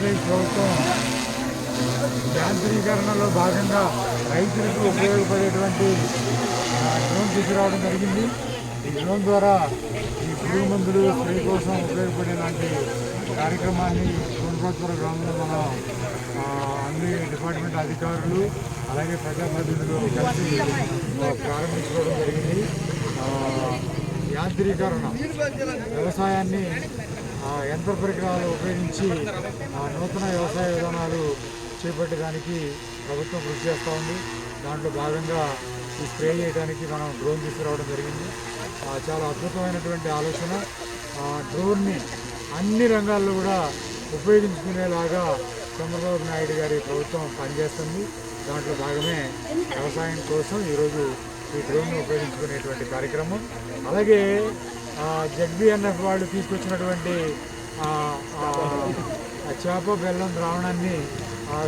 ఆంధ్రప్రదేశ్ ప్రభుత్వం యాంత్రీకరణలో భాగంగా రైతులకు ఉపయోగపడేటువంటి డ్రోన్ తీసుకురావడం జరిగింది. ఈ డ్రోన్ ద్వారా ఈ పురుగు మందులు స్ప్రే కోసం ఉపయోగపడేలాంటి కార్యక్రమాన్ని కోనరాజపురం గ్రామంలో మనం అన్ని డిపార్ట్మెంట్ అధికారులు అలాగే ప్రజాప్రతినిధులు కలిసి ప్రారంభించుకోవడం జరిగింది. యాంత్రీకరణ వ్యవసాయాన్ని యంత్ర పరికరాలు ఉపయోగించి నూతన వ్యవసాయ విధానాలు చేపట్టడానికి ప్రభుత్వం కృషి చేస్తూ ఉంది. దాంట్లో భాగంగా ఈ స్ప్రే చేయడానికి మనం డ్రోన్ తీసుకురావడం జరిగింది. చాలా అద్భుతమైనటువంటి ఆలోచన. డ్రోన్ని అన్ని రంగాల్లో కూడా ఉపయోగించుకునేలాగా చంద్రబాబు నాయుడు గారి ప్రభుత్వం పనిచేస్తుంది. దాంట్లో భాగమే వ్యవసాయం కోసం ఈరోజు ఈ డ్రోన్ను ఉపయోగించుకునేటువంటి కార్యక్రమం. అలాగే జెడ్బీఎన్ఎఫ్ వాళ్ళు తీసుకొచ్చినటువంటి చేప బెల్లం ద్రావణాన్ని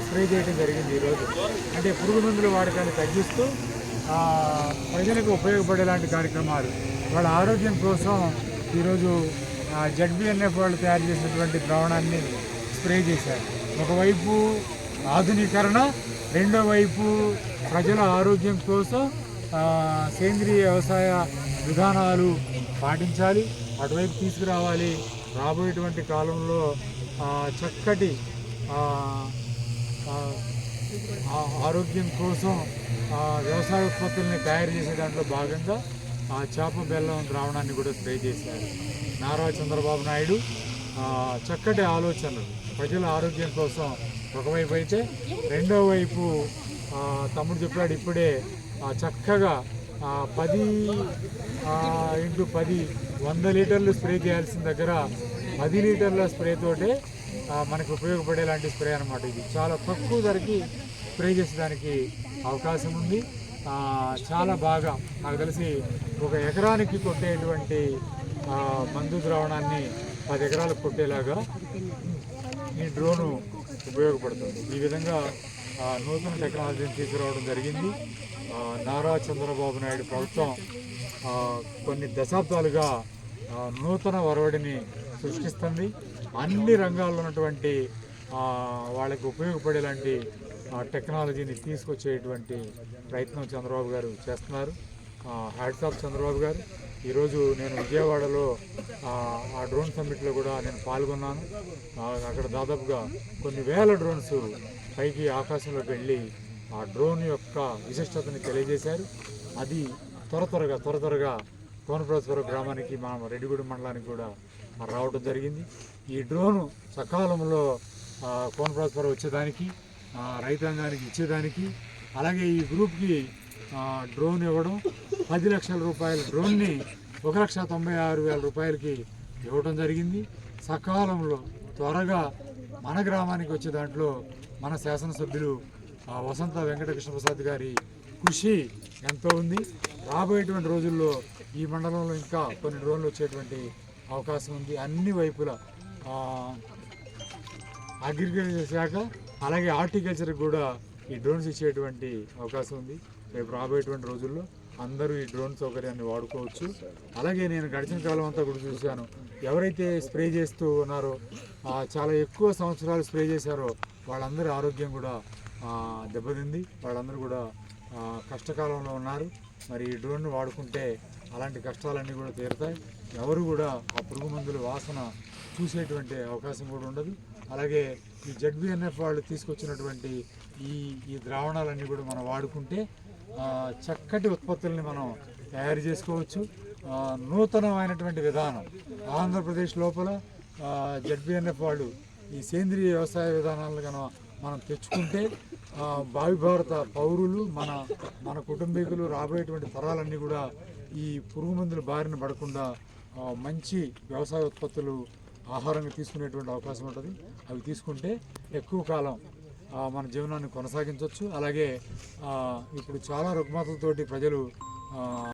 స్ప్రే చేయడం జరిగింది ఈరోజు. అంటే పురుగు మందుల వాడకాన్ని తగ్గిస్తూ ప్రజలకు ఉపయోగపడేలాంటి కార్యక్రమాలు వాళ్ళ ఆరోగ్యం కోసం ఈరోజు జెడ్బీఎన్ఎఫ్ వాళ్ళు తయారు చేసినటువంటి ద్రావణాన్ని స్ప్రే చేశారు. ఒకవైపు ఆధునీకరణ, రెండో వైపు ప్రజల ఆరోగ్యం కోసం సేంద్రీయ వ్యవసాయ విధానాలు పాటించాలి, అటువైపు తీసుకురావాలి. రాబోయేటువంటి కాలంలో చక్కటి ఆరోగ్యం కోసం వ్యవసాయ ఉత్పత్తుల్ని తయారు చేసే దాంట్లో భాగంగా చేప బెల్లం ద్రావణాన్ని కూడా స్ప్రే చేశారు. నారా చంద్రబాబు నాయుడు చక్కటి ఆలోచనలు ప్రజల ఆరోగ్యం కోసం ఒకవైపు అయితే, రెండో వైపు తమ్ముడు చెప్పాడు ఇప్పుడే చక్కగా 10x10 100 లీటర్లు స్ప్రే చేయాల్సిన దగ్గర 10 లీటర్ల స్ప్రేతోటే మనకు ఉపయోగపడేలాంటి స్ప్రే అనమాట. ఇది చాలా తక్కువ ధరకి స్ప్రే చేసేదానికి అవకాశం ఉంది. చాలా బాగా నాకు తెలిసి 1 ఎకరానికి కొట్టేటువంటి మందు ద్రావణాన్ని 10 ఎకరాలకు కొట్టేలాగా ఈ డ్రోను ఉపయోగపడుతుంది. ఈ విధంగా నూతన టెక్నాలజీని తీసుకురావడం జరిగింది. నారా చంద్రబాబు నాయుడు ప్రభుత్వం కొన్ని దశాబ్దాలుగా నూతన ఒరవడిని సృష్టిస్తుంది. అన్ని రంగాల్లో ఉన్నటువంటి వాళ్ళకి ఉపయోగపడేలాంటి టెక్నాలజీని తీసుకొచ్చేటువంటి ప్రయత్నం చంద్రబాబు గారు చేస్తున్నారు. హ్యాట్స్ ఆఫ్ చంద్రబాబు గారు. ఈరోజు నేను విజయవాడలో ఆ డ్రోన్ సమ్మిట్లో కూడా నేను పాల్గొన్నాను. అక్కడ దాదాపుగా కొన్ని వేల డ్రోన్స్ పైకి ఆకాశంలోకి వెళ్ళి ఆ డ్రోన్ యొక్క విశిష్టతని తెలియజేశారు. అది త్వరగా కోనరాజపురం గ్రామానికి మనం రెడ్డిగూడెం మండలానికి కూడా రావడం జరిగింది. ఈ డ్రోను సకాలంలో కోనరాజపురం వచ్చేదానికి, రైతాంగానికి ఇచ్చేదానికి, అలాగే ఈ గ్రూప్కి డ్రోన్ ఇవ్వడం 10 లక్షల రూపాయల డ్రోన్ని 1,96,000 రూపాయలకి ఇవ్వడం జరిగింది. సకాలంలో త్వరగా మన గ్రామానికి వచ్చే దాంట్లో మన శాసనసభ్యులు వసంత వెంకటకృష్ణప్రసాద్ గారి కృషి ఎంతో ఉంది. రాబోయేటువంటి రోజుల్లో ఈ మండలంలో ఇంకా కొన్ని డ్రోన్లు వచ్చేటువంటి అవకాశం ఉంది. అన్ని వైపులా అగ్రికల్చర్ శాఖ అలాగే హార్టికల్చర్కి కూడా ఈ డ్రోన్స్ ఇచ్చేటువంటి అవకాశం ఉంది. రేపు రాబోయేటువంటి రోజుల్లో అందరూ ఈ డ్రోన్ సౌకర్యాన్ని వాడుకోవచ్చు. అలాగే నేను గడిచిన కాలం అంతా కూడా చూశాను, ఎవరైతే స్ప్రే చేస్తూ ఉన్నారో చాలా ఎక్కువ సంవత్సరాలు స్ప్రే చేశారో వాళ్ళందరి ఆరోగ్యం కూడా దెబ్బతింది. వాళ్ళందరూ కూడా కష్టకాలంలో ఉన్నారు. మరి ఈ డ్రోన్ వాడుకుంటే అలాంటి కష్టాలన్నీ కూడా తీరుతాయి. ఎవరు కూడా ఆ పురుగు మందుల వాసన చూసేటువంటి అవకాశం కూడా ఉండదు. అలాగే ఈ జెడ్బీఎన్ఎఫ్ వాళ్ళు తీసుకొచ్చినటువంటి ఈ ద్రావణాలన్నీ కూడా మనం వాడుకుంటే చక్కటి ఉత్పత్తుల్ని మనం తయారు చేసుకోవచ్చు. నూతనమైనటువంటి విధానం ఆంధ్రప్రదేశ్ లోపల జెడ్బీఎన్ఎఫ్ వాళ్ళు ఈ సేంద్రీయ వ్యవసాయ విధానాలను కనుక మనం తెచ్చుకుంటే భావి భారత పౌరులు మన కుటుంబీకులు రాబోయేటువంటి తరాలన్నీ కూడా ఈ పురుగు మందుల బారిన పడకుండా మంచి వ్యవసాయ ఉత్పత్తులు ఆహారంగా తీసుకునేటువంటి అవకాశం ఉంటుంది. అవి తీసుకుంటే ఎక్కువ కాలం మన జీవనాన్ని కొనసాగించవచ్చు. అలాగే ఇప్పుడు చాలా రుగ్మతలతోటి ప్రజలు